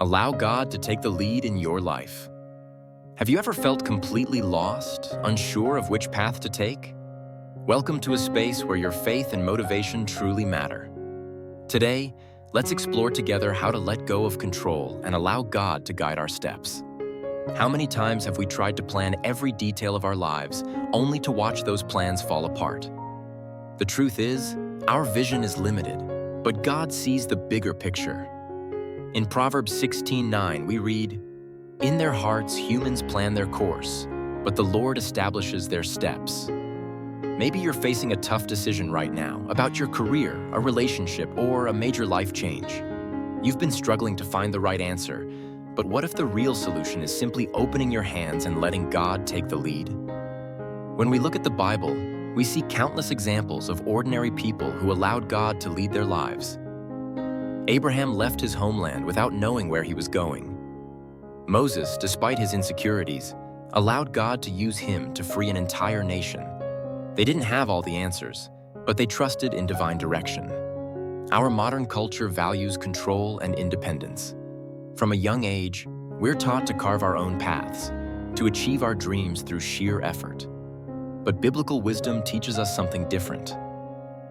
Allow God to take the lead in your life. Have you ever felt completely lost, unsure of which path to take? Welcome to a space where your faith and motivation truly matter. Today, let's explore together how to let go of control and allow God to guide our steps. How many times have we tried to plan every detail of our lives, only to watch those plans fall apart? The truth is, our vision is limited, but God sees the bigger picture. In Proverbs 16:9, we read, "In their hearts humans plan their course, but the Lord establishes their steps." Maybe you're facing a tough decision right now about your career, a relationship, or a major life change. You've been struggling to find the right answer, but what if the real solution is simply opening your hands and letting God take the lead? When we look at the Bible, we see countless examples of ordinary people who allowed God to lead their lives. Abraham left his homeland without knowing where he was going. Moses, despite his insecurities, allowed God to use him to free an entire nation. They didn't have all the answers, but they trusted in divine direction. Our modern culture values control and independence. From a young age, we're taught to carve our own paths, to achieve our dreams through sheer effort. But biblical wisdom teaches us something different.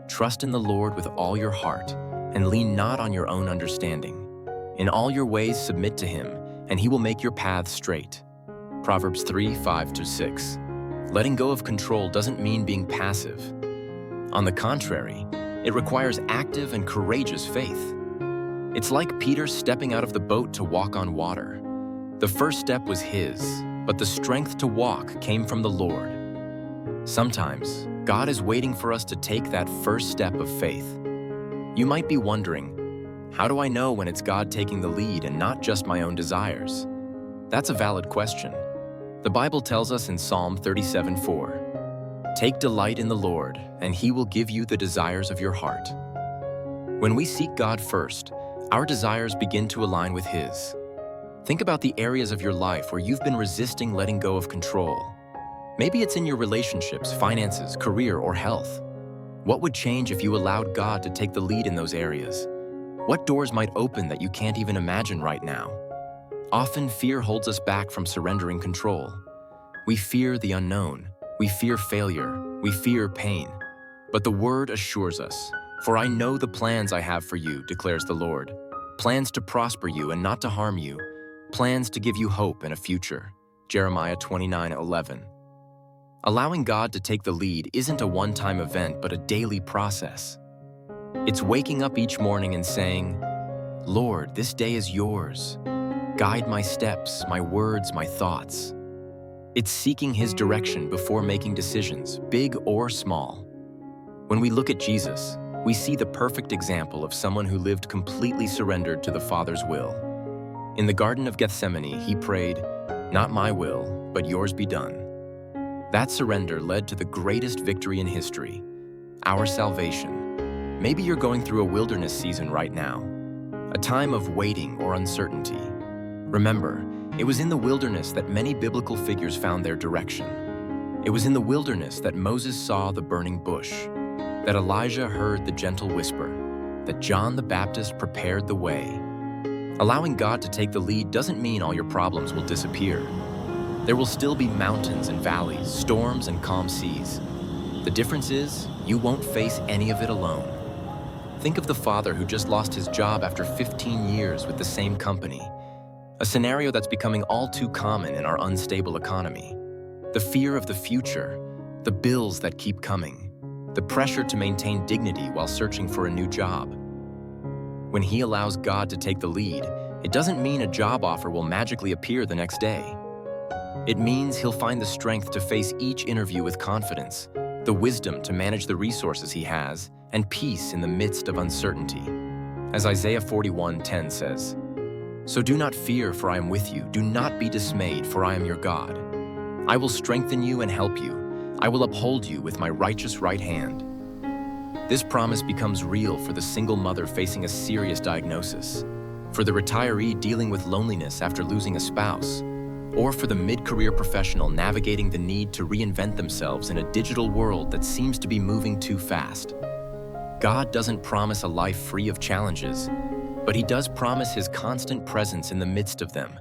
Trust in the Lord with all your heart, and lean not on your own understanding. In all your ways submit to Him, and He will make your paths straight. Proverbs 3:5-6. Letting go of control doesn't mean being passive. On the contrary, it requires active and courageous faith. It's like Peter stepping out of the boat to walk on water. The first step was his, but the strength to walk came from the Lord. Sometimes, God is waiting for us to take that first step of faith. You might be wondering, how do I know when it's God taking the lead and not just my own desires? That's a valid question. The Bible tells us in Psalm 37:4, "Take delight in the Lord, and He will give you the desires of your heart." When we seek God first, our desires begin to align with His. Think about the areas of your life where you've been resisting letting go of control. Maybe it's in your relationships, finances, career, or health. What would change if you allowed God to take the lead in those areas? What doors might open that you can't even imagine right now? Often fear holds us back from surrendering control. We fear the unknown. We fear failure. We fear pain. But the Word assures us, "For I know the plans I have for you, declares the Lord. Plans to prosper you and not to harm you. Plans to give you hope and a future." Jeremiah 29:11. Allowing God to take the lead isn't a one-time event, but a daily process. It's waking up each morning and saying, "Lord, this day is yours. Guide my steps, my words, my thoughts." It's seeking His direction before making decisions, big or small. When we look at Jesus, we see the perfect example of someone who lived completely surrendered to the Father's will. In the Garden of Gethsemane, He prayed, "Not my will, but yours be done." That surrender led to the greatest victory in history, our salvation. Maybe you're going through a wilderness season right now, a time of waiting or uncertainty. Remember, it was in the wilderness that many biblical figures found their direction. It was in the wilderness that Moses saw the burning bush, that Elijah heard the gentle whisper, that John the Baptist prepared the way. Allowing God to take the lead doesn't mean all your problems will disappear. There will still be mountains and valleys, storms and calm seas. The difference is, you won't face any of it alone. Think of the father who just lost his job after 15 years with the same company, a scenario that's becoming all too common in our unstable economy. The fear of the future, the bills that keep coming, the pressure to maintain dignity while searching for a new job. When he allows God to take the lead, it doesn't mean a job offer will magically appear the next day. It means he'll find the strength to face each interview with confidence, the wisdom to manage the resources he has, and peace in the midst of uncertainty. As Isaiah 41:10 says, "So do not fear, for I am with you. Do not be dismayed, for I am your God. I will strengthen you and help you. I will uphold you with my righteous right hand." This promise becomes real for the single mother facing a serious diagnosis, for the retiree dealing with loneliness after losing a spouse, or for the mid-career professional navigating the need to reinvent themselves in a digital world that seems to be moving too fast. God doesn't promise a life free of challenges, but He does promise His constant presence in the midst of them,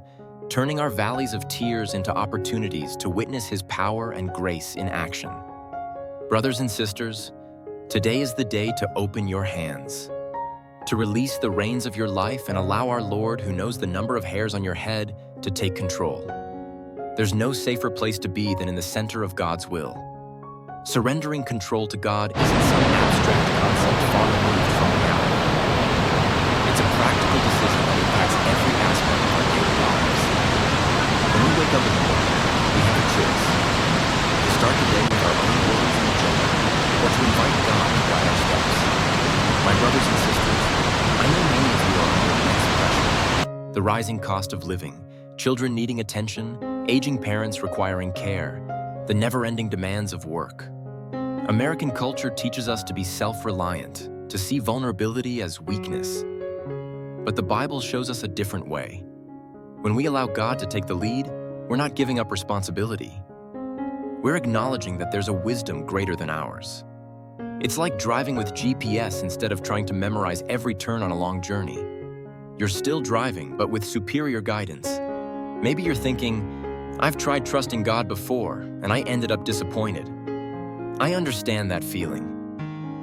turning our valleys of tears into opportunities to witness His power and grace in action. Brothers and sisters, today is the day to open your hands, to release the reins of your life and allow our Lord, who knows the number of hairs on your head, to take control. There's no safer place to be than in the center of God's will. Surrendering control to God isn't some abstract concept far removed from reality. It's a practical decision that impacts every aspect of our daily lives. When we wake up in the morning, we have a choice: to start the day with our own words and agenda, or to invite God to guide our steps. My brothers and sisters, I know many of you are under immense pressure. The rising cost of living, children needing attention, aging parents requiring care, the never-ending demands of work. American culture teaches us to be self-reliant, to see vulnerability as weakness. But the Bible shows us a different way. When we allow God to take the lead, we're not giving up responsibility. We're acknowledging that there's a wisdom greater than ours. It's like driving with GPS instead of trying to memorize every turn on a long journey. You're still driving, but with superior guidance. Maybe you're thinking, I've tried trusting God before, and I ended up disappointed. I understand that feeling.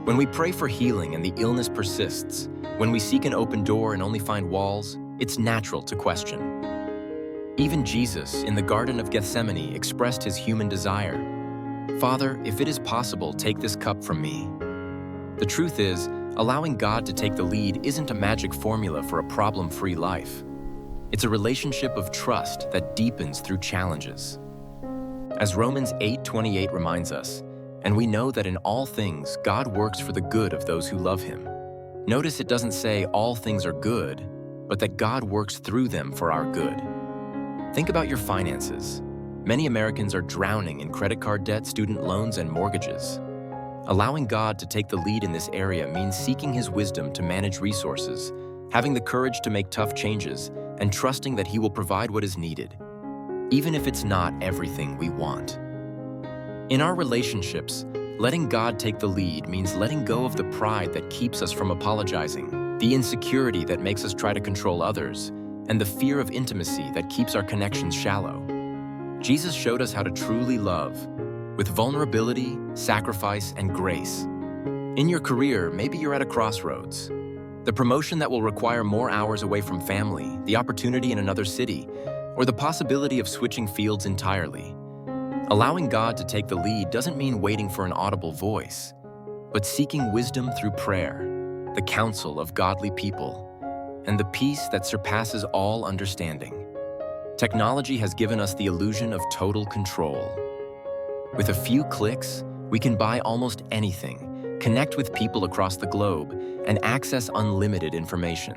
When we pray for healing and the illness persists, when we seek an open door and only find walls, it's natural to question. Even Jesus, in the Garden of Gethsemane, expressed his human desire. Father, if it is possible, take this cup from me. The truth is, allowing God to take the lead isn't a magic formula for a problem-free life. It's a relationship of trust that deepens through challenges. As Romans 8:28 reminds us, and we know that in all things God works for the good of those who love Him. Notice it doesn't say all things are good, but that God works through them for our good. Think about your finances. Many Americans are drowning in credit card debt, student loans, and mortgages. Allowing God to take the lead in this area means seeking His wisdom to manage resources, having the courage to make tough changes, and trusting that He will provide what is needed, even if it's not everything we want. In our relationships, letting God take the lead means letting go of the pride that keeps us from apologizing, the insecurity that makes us try to control others, and the fear of intimacy that keeps our connections shallow. Jesus showed us how to truly love, with vulnerability, sacrifice, and grace. In your career, maybe you're at a crossroads. The promotion that will require more hours away from family, the opportunity in another city, or the possibility of switching fields entirely. Allowing God to take the lead doesn't mean waiting for an audible voice, but seeking wisdom through prayer, the counsel of godly people, and the peace that surpasses all understanding. Technology has given us the illusion of total control. With a few clicks, we can buy almost anything, connect with people across the globe, and access unlimited information.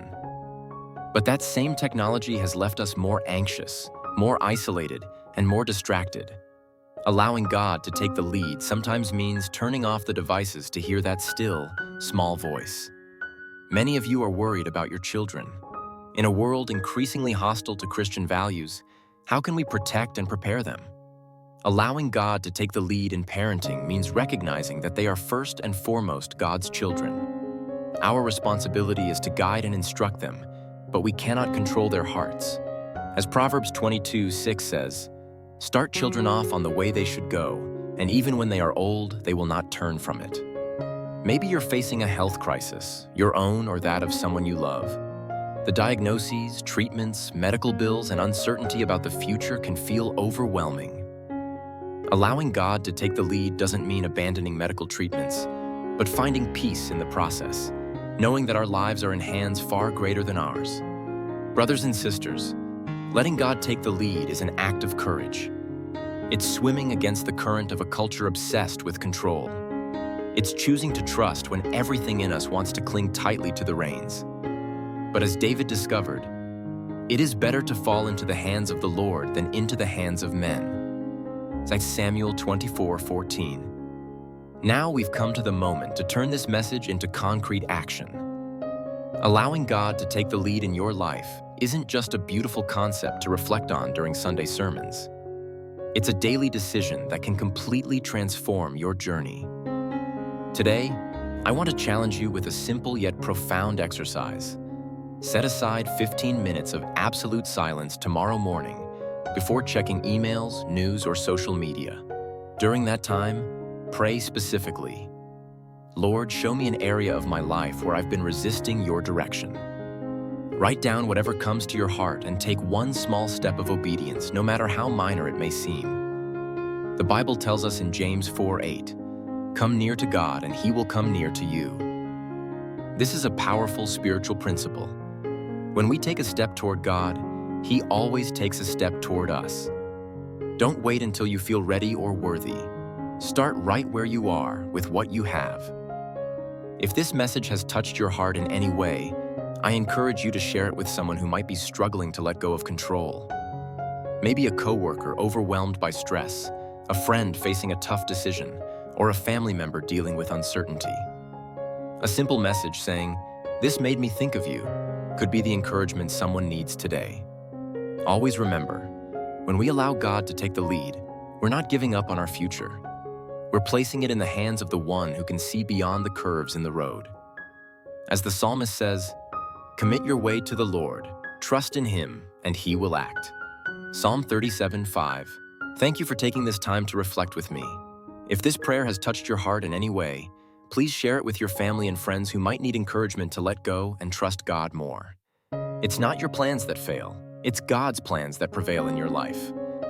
But that same technology has left us more anxious, more isolated, and more distracted. Allowing God to take the lead sometimes means turning off the devices to hear that still, small voice. Many of you are worried about your children. In a world increasingly hostile to Christian values, how can we protect and prepare them? Allowing God to take the lead in parenting means recognizing that they are first and foremost God's children. Our responsibility is to guide and instruct them, but we cannot control their hearts. As Proverbs 22:6 says, "Start children off on the way they should go, and even when they are old, they will not turn from it." Maybe you're facing a health crisis, your own or that of someone you love. The diagnoses, treatments, medical bills, and uncertainty about the future can feel overwhelming. Allowing God to take the lead doesn't mean abandoning medical treatments, but finding peace in the process, knowing that our lives are in hands far greater than ours. Brothers and sisters, letting God take the lead is an act of courage. It's swimming against the current of a culture obsessed with control. It's choosing to trust when everything in us wants to cling tightly to the reins. But as David discovered, it is better to fall into the hands of the Lord than into the hands of men. 2 Samuel 24:14. Now we've come to the moment to turn this message into concrete action. Allowing God to take the lead in your life isn't just a beautiful concept to reflect on during Sunday sermons. It's a daily decision that can completely transform your journey. Today, I want to challenge you with a simple yet profound exercise. Set aside 15 minutes of absolute silence tomorrow morning before checking emails, news, or social media. During that time, pray specifically. Lord, show me an area of my life where I've been resisting your direction. Write down whatever comes to your heart and take one small step of obedience, no matter how minor it may seem. The Bible tells us in James 4:8, "Come near to God and He will come near to you." This is a powerful spiritual principle. When we take a step toward God, He always takes a step toward us. Don't wait until you feel ready or worthy. Start right where you are with what you have. If this message has touched your heart in any way, I encourage you to share it with someone who might be struggling to let go of control. Maybe a coworker overwhelmed by stress, a friend facing a tough decision, or a family member dealing with uncertainty. A simple message saying, "This made me think of you," could be the encouragement someone needs today. Always remember, when we allow God to take the lead, we're not giving up on our future. We're placing it in the hands of the one who can see beyond the curves in the road. As the psalmist says, "Commit your way to the Lord, trust in Him, and He will act." Psalm 37:5. Thank you for taking this time to reflect with me. If this prayer has touched your heart in any way, please share it with your family and friends who might need encouragement to let go and trust God more. It's not your plans that fail, it's God's plans that prevail in your life.